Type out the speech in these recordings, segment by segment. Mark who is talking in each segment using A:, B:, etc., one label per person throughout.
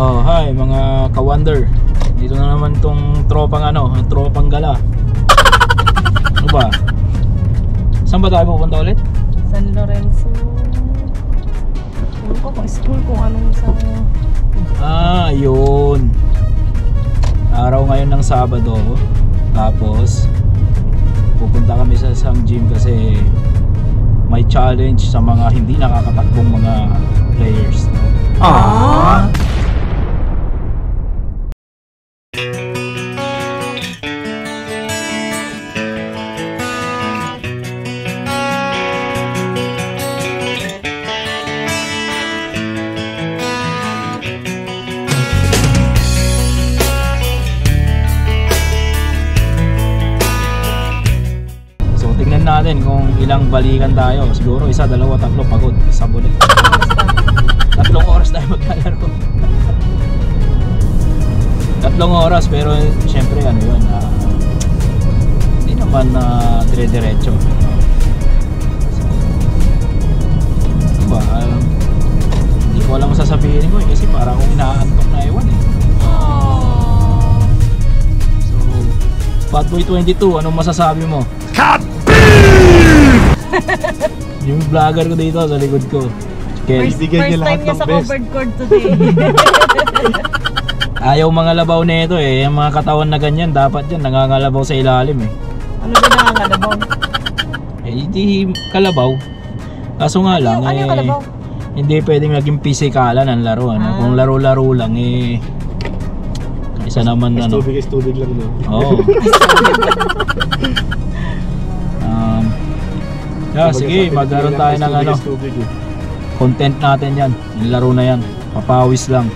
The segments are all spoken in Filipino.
A: Oh, hi mga ka-wonder. Dito na naman tong tropang tropang gala. Ano ba? Saan ba tayo pupunta ulit?
B: San Lorenzo. Ano ko kung school kung anong sa...
A: Yun. Araw ngayon ng Sabado. Tapos pupunta kami sa isang gym kasi may challenge sa mga hindi nakakatakbong mga players. Tingnan natin kung ilang balikan tayo. Siguro isa, dalawa, tatlo, pagod. Sabon eh. 3 oras tayo maglalaro. 3 oras pero syempre ano yun, hindi naman dire-diretso. Diba, hindi ko alam sasabihin ko kasi para akong inaantok na ewan eh. So, Fatboy 22, anong masasabi mo? Cut! Yung vlogger ko dito sa likod ko.
B: First time niya sa covered court today.
A: Ayaw mga labaw nito eh. Yung mga katawan na ganyan, dapat yan nangangalabaw sa ilalim eh.
B: Ano ba nangangalabaw?
A: Hindi kalabaw. Kaso nga lang
B: ano yung kalabaw?
A: Hindi pwedeng naging pisikalan ang laro. Kung laro-laro lang eh, isa naman
C: tubig lang no?
A: Oo. Sige, magkaroon tayo ng content natin yan. Yung laro na yan, papawis lang.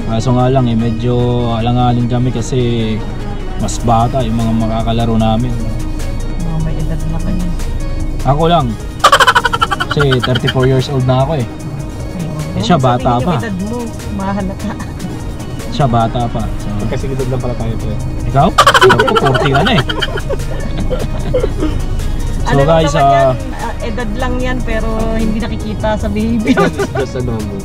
A: Kaso nga lang medyo alang-aling kami kasi mas bata yung mga makakalaro namin.
B: May edad na kanya.
A: Ako lang kasi 34 years old na ako eh. Siya bata pa.
B: Edad mo, mahalata.
A: Siya bata pa. So,
C: magkasigidad lang pala tayo pre.
A: Ikaw? Ako 40 ka na eh. So guys,
B: edad lang yan pero hindi nakikita sa baby.
C: Just a number.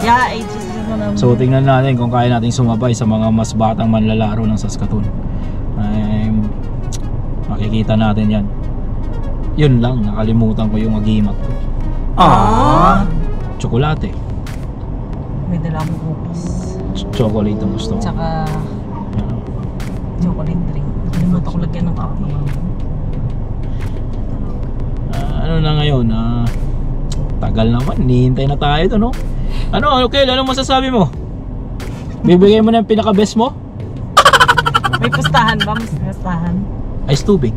B: Yeah, age is just a number.
A: So tingnan natin kung kaya nating sumabay sa mga mas batang manlalaro ng Saskatoon. Makikita natin yan. Yun lang, nakalimutan ko yung agimat ko. Tsokolate.
B: May dala akong cookies.
A: Chocolate ang gusto ko.
B: Tsaka chocolate drink. Nakalimutan ko lagyan ng coffee.
A: Ano na ngayon, tagal naman, hinihintay na tayo ito, no? Okay, anong masasabi mo? Bibigay mo na yung pinaka-best mo?
B: May pustahan ba? Mas pustahan?
A: Ice tubig.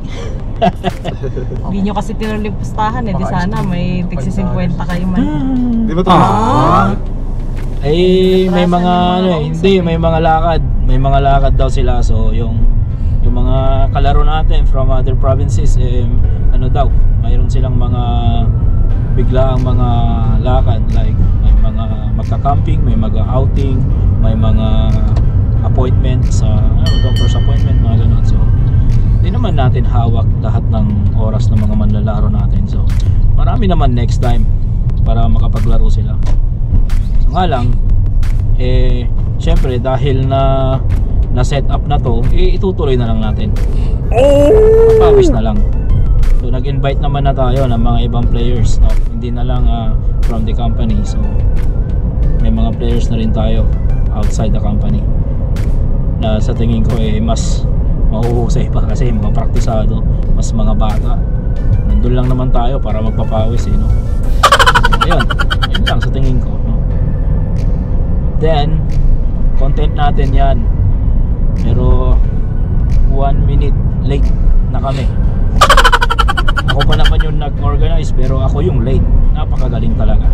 B: Hindi nyo kasi tinuloy pustahan eh, di sana may tigsi 50 kayo man.
C: Di ba ito?
A: May mga hindi, may mga lakad. May mga lakad daw sila, so yung mga kalaro natin from other provinces daw, mayroon silang mga biglaang mga lakad, like may mga magka-camping, may mag-outing, may mga appointments sa doctor's appointment, mga ganun. So hindi naman natin hawak lahat ng oras ng mga manlalaro natin, so marami naman next time para makapaglaro sila. So nga lang syempre dahil na set up na to, itutuloy na lang natin. Papawis na lang. So nag-invite naman na tayo ng mga ibang players, no? Hindi na lang from the company. So may mga players na rin tayo outside the company na sa tingin ko mas mahuhusay pa kasi mga praktisado, mas mga bata. Nandun lang naman tayo para magpapawis no? Ayun lang sa tingin ko, no? Then content natin yan, pero 1 minute late na kami. Ako pa naman yung nag-organize pero ako yung late. Napakagaling talaga.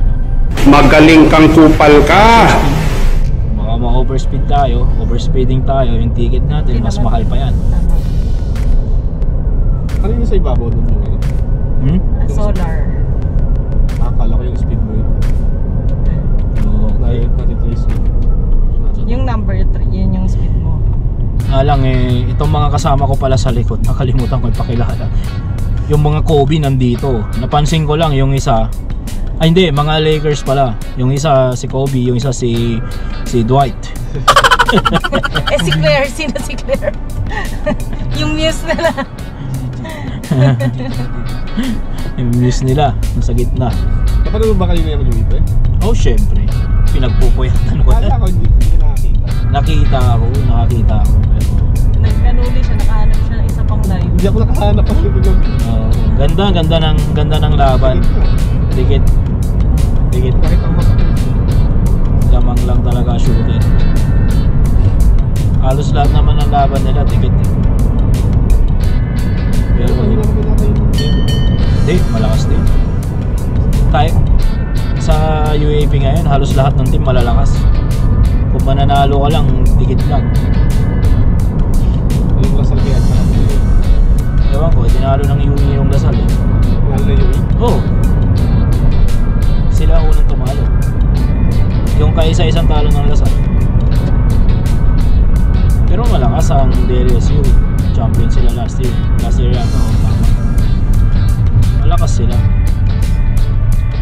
D: Magaling kang kupal ka.
A: Baka ma-overspeed tayo, overspeeding tayo, yung ticket natin mas mahal pa yan.
C: Ano yung sa ibabaw nun yung
B: solar.
C: Akala ko yung speed mo yun.
A: Okay.
B: Yung number 3, yun yung speed mo.
A: Lang itong mga kasama ko pala sa likod, nakalimutan ko ipakilala. Yung mga Kobe nandito. Napansin ko lang yung isa Ay hindi, mga Lakers pala. Yung isa si Kobe, yung isa si Dwight.
B: Si Claire, sino si Claire? Yung muse nila.
A: Yung muse nila, nasa gitna.
C: Kapag ba kayo na mag-uwi eh?
A: Oh, syempre. Pinagpupuyatan ko.
C: Kala ko hindi nakakita.
A: Nakakita ako. Pero
B: Nagkanuli siya, nakahanap siya ng isa pang live.
C: Hindi ako nakahanap kasi
A: ganda ng laban. Dikit.
C: Bakit ang makakita?
A: Lamang lang talaga shooter. Halos lahat naman ng laban nila dikit. Pero hindi, malakas din. Tayo sa UAP ngayon, halos lahat ng team malalakas. Kung mananalo ka lang, dikit lang.
C: Yung Lasal kaya sa
A: Ewan ko, tinalo ng UE yung Lasal eh.
C: Lalo na yung
A: Oo. Sila ang unang tumalo. Yung kaisa-isang talo ng Lasal. Pero malakas ang DLSU. Champion sila last year. Last year yata ako tama. Malakas sila.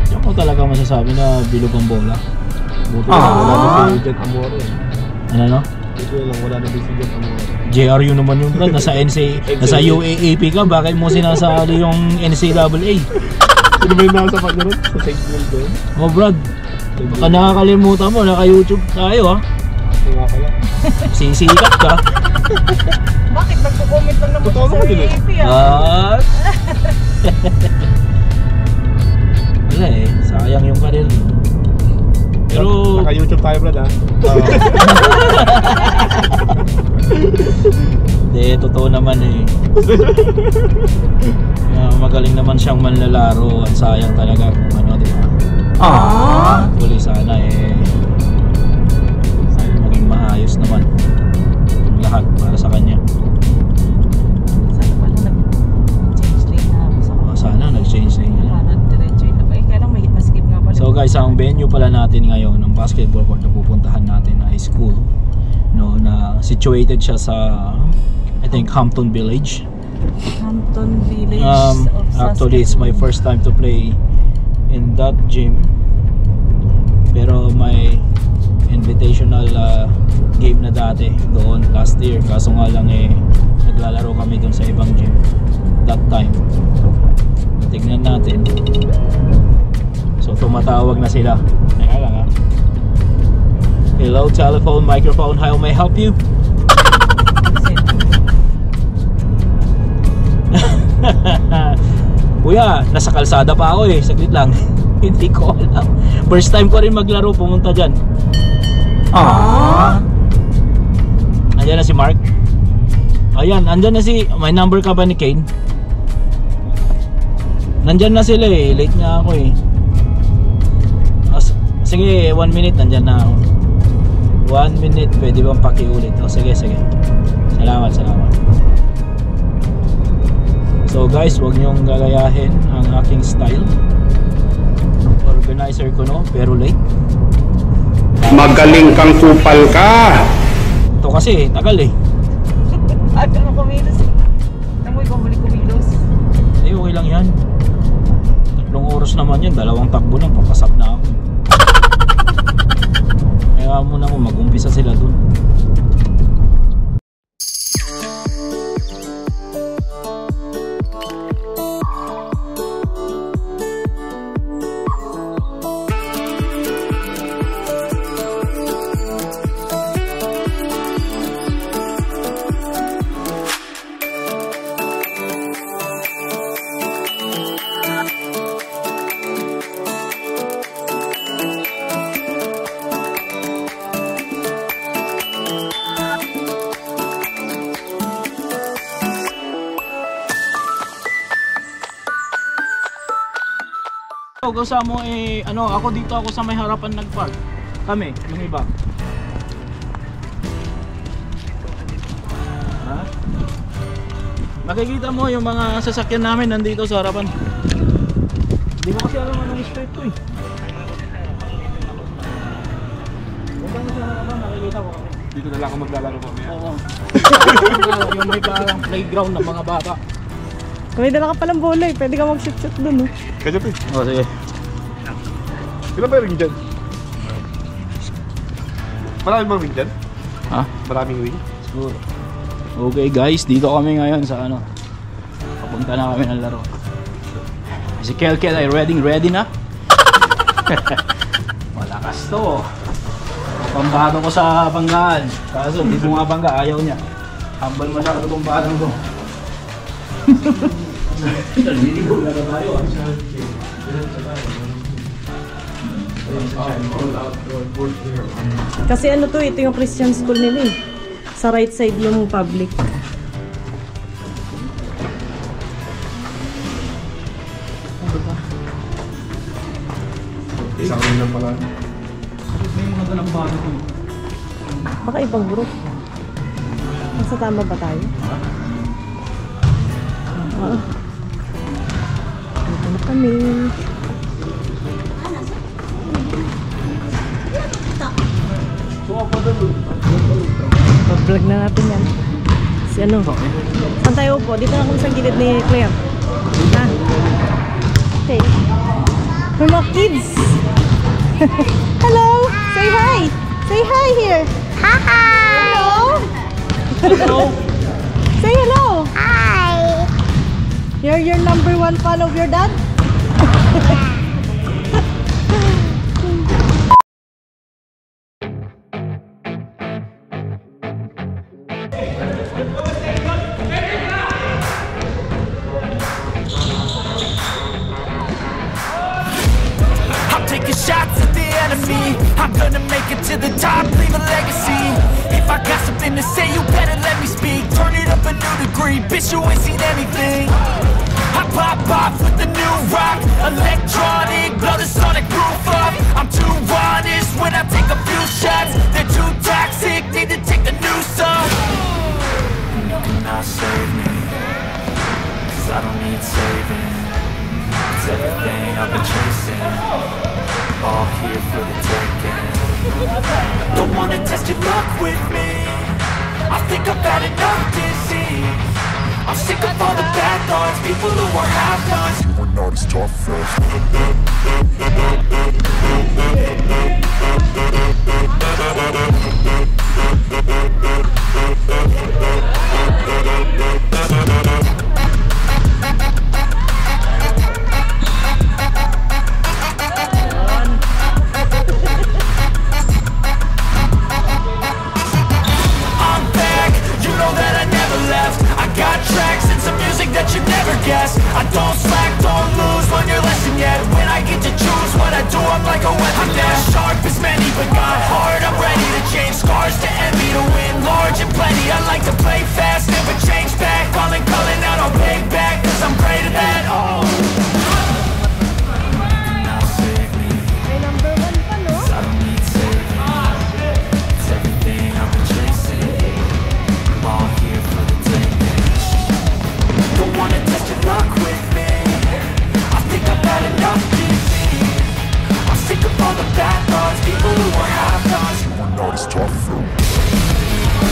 A: Diyan ko talaga masasabi na bilog ang bola.
C: buti na wala na si Jet Amore.
A: Ano no?
C: Buti lang wala na si Jet Amore.
A: JRU naman yung brad, nasa nasa UAAP ka, bakit mo sinasali yung NCAA?
C: Sino ba yung nasa kanya rin? Sa signal doon?
A: Oh brad, baka nakakalimutan mo, naka-YouTube tayo ha.
C: Ito nga pala.
A: Sisikat ka.
B: Bakit nagko-comment lang naman
C: Totoo
B: sa
C: naman yun eh.
B: AP
A: What? Wala eh, sayang yung karir. Pero
C: naka-YouTube tayo brad ha?
A: hindi, totoo naman eh. Magaling naman siyang manlalaro at sayang talaga kung ano, di ba? Huli sana eh maging maayos naman ang lahat para sa kanya.
B: Sana pala nag-change lane na ako sa
A: Sana nag-change na yun.
B: para diretso yun na ba? Eh, kaya lang may maskip nga pala.
A: So guys, ang venue pala natin ngayon ng basketball court na pupuntahan natin ay school, no, na situated siya sa I think Hampton Village.
B: Hampton Village
A: Actually it's my first time to play in that gym, pero may invitational game na dati doon last year, kaso nga lang eh naglalaro kami doon sa ibang gym that time. Tignan natin. So tumatawag na sila. Teka lang ha. Hello, telephone, microphone, how may I help you? Kuya, nasa kalsada pa ako eh, saglit lang. Hindi ko alam. First time ko rin maglaro, pumunta dyan. Andyan na si Mark. Ayan, andyan na si, may number ka ba ni Kane? Nandyan na sila eh, late nga ako eh. Sige, 1 minute, nandyan na ako. 1 minute, pwede bang pakiulit? O sige, sige. Salamat, salamat. So guys, huwag niyong gagayahin ang aking style. Organizer ko no, pero late.
D: Magaling kang kupal ka.
A: Ito kasi, tagal eh.
B: Agad mo kumilos. Namoy ko muli kumilos.
A: Eh, okay lang yan. 3 oras naman yan, 2 takbo lang, papasap na ako. Kaya muna kung mag-umpisa sila dun. Kasama mo eh, ano, ako dito ako sa may harapan nagpark. Kami, yung iba. Ha? Makikita mo yung mga sasakyan namin nandito sa harapan. Hindi ko kasi alam anong street to eh. Punta mo sa harapan, nakikita ko kami.
C: Dito na lang ako maglalaro kami.
A: Oo. Yung may parang playground ng mga bata.
B: May dala ka palang bola eh. Pwede ka mag-shoot-shoot dun oh.
C: Kaya po
A: Oh, sige.
C: Ilan ba yung ring dyan? Maraming bang ring dyan?
A: Ha?
C: Maraming ring?
A: Siguro. Okay guys, dito kami ngayon sa ano. Papunta na kami ng laro. Si Kelkel ay ready na. Malakas to. Pambato ko sa banggaan. Kaso hindi ko nga bangga, ayaw niya. Hambal masyado itong batang ko. Naliligo na tayo.
B: Kasi ano to, ito yung Christian school nila eh. Sa right side yung public.
C: Isang ring lang pala.
A: May mga ganang bato ko.
B: Baka ibang group. Nasa tama ba tayo? Dito na kami. Pag-vlog na natin yan. Si ano? Saan tayo po? Dito na kami sa gilid ni Claire. Ha? Okay. We're mga kids. Hello! Say hi! Say hi here! Hi! Hello! Hello! Say hello! Hi! You're your #1 fan of your dad?
E: Shots at the enemy. I'm gonna make it to the top, leave a legacy. If I got something to say, you better let me speak. Turn it up a new degree, bitch, you ain't seen anything. I pop off with the new rock, electronic, blow the sonic roof up. I'm too honest when I take a few shots. They're too toxic, need to take the new song. And you cannot save me, 'cause I don't need saving. It's everything I've been chasing, all here for the taking. Don't wanna test your luck with me, I think I've had enough disease. I'm sick of all the bad thoughts, people who are half-nots. You are not as tough as I don't slack, don't lose, learn your lesson yet. When I get to choose what I do, I'm like a weapon. I'm not sharp as many, but got hard. I'm ready to change scars to envy, to win large and plenty. I like to play fast, never change back. Calling out, I'll pay back, 'cause I'm great at that. Oh, now save me, 'cause I don't need saving. It's everything I've been chasing, I'm all here for the taking. Don't wanna test your luck with me, I think I've had enough disease. I'm sick of all the bad thoughts, people who are half-nots. You are not as tough.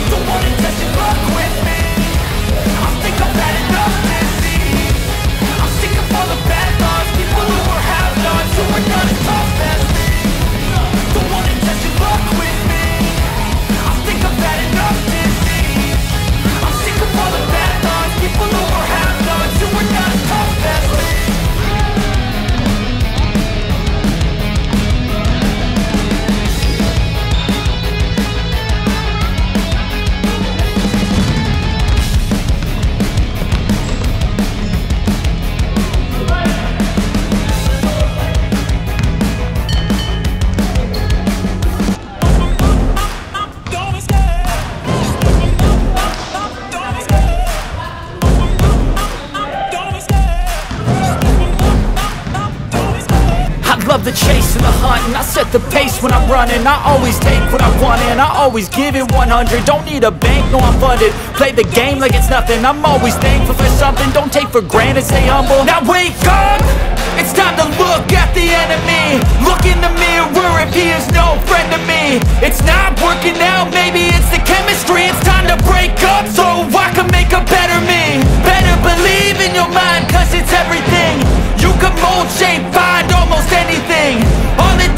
E: Don't wanna test your luck with me, I think I've had enough disease. I'm sick of all the bad thoughts, people who are half-nots, who are not as tough as me. Don't wanna test your luck with me, I think I've had enough disease. I'm sick of all the bad thoughts, people who are half-nots, who are not as tough as me. Love the chase and the hunt, and I set the pace when I'm running. I always take what I want and I always give it 100. Don't need a bank, no I'm funded. Play the game like it's nothing, I'm always thankful for something. Don't take for granted, stay humble. Now wake up, it's time to look at the enemy. Look in the mirror if he is no friend to me. It's not working out, maybe it's the chemistry. It's time to break up so I can make a better me. Better believe in your mind, 'cause it's everything. You can mold, shape, find almost anything. All it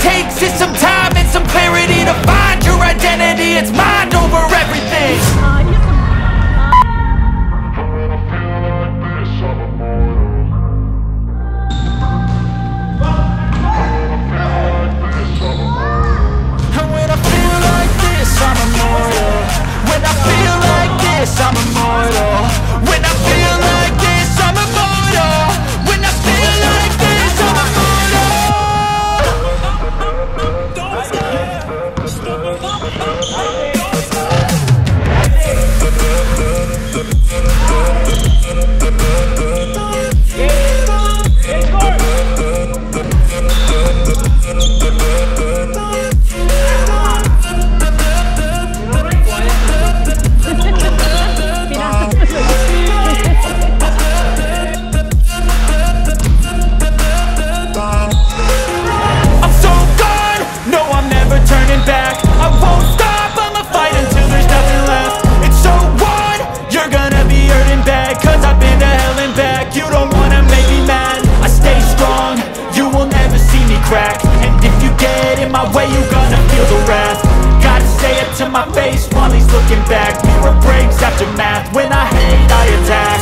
E: looking back, mirror breaks after math. When I hate, I attack.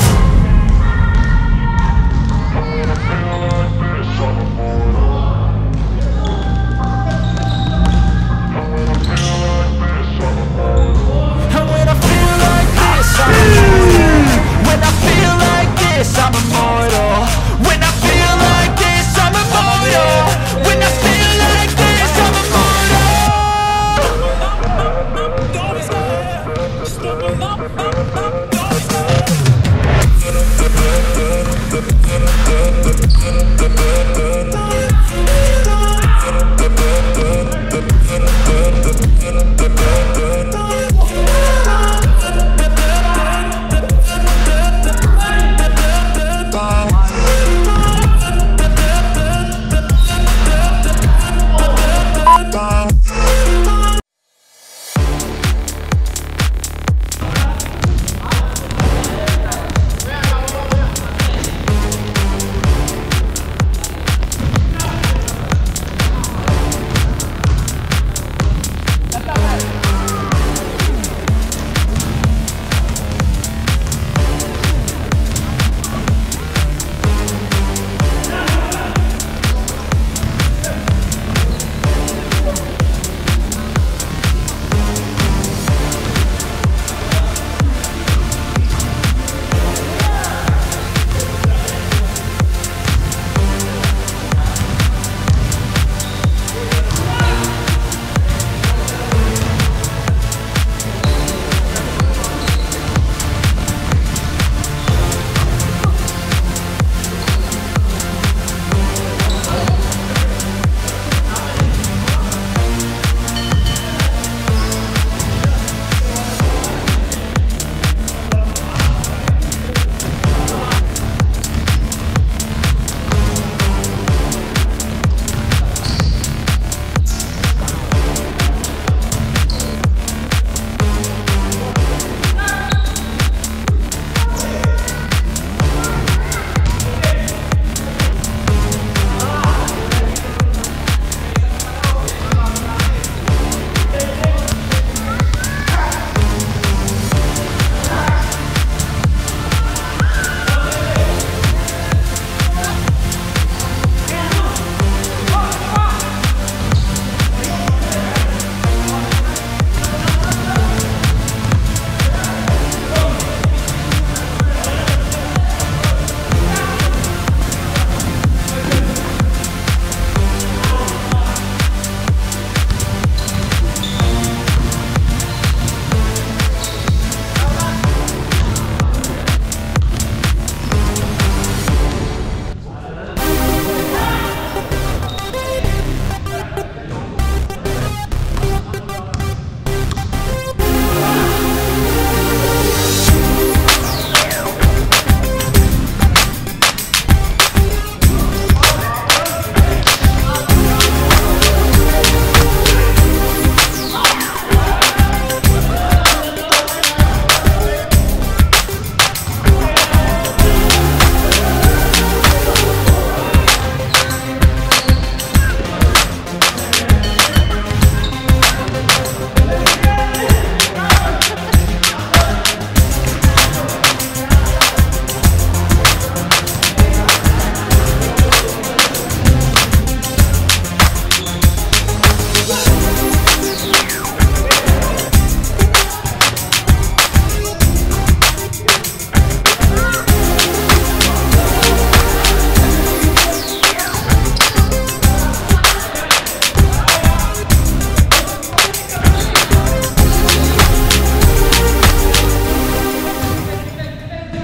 E: And when I feel like this, I'm immortal. When I feel like this, I'm immortal. When I feel like this, I'm immortal. When I feel like this, I'm immortal. Don't stop,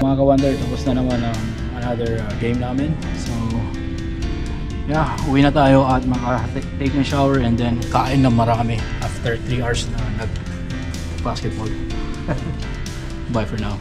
A: Mga ka-Wonder, tapos na naman ang another game namin. So yeah, uwi na tayo at maka-take ng shower and then kain na marami after 3 hours na nag-basketball. Bye for now.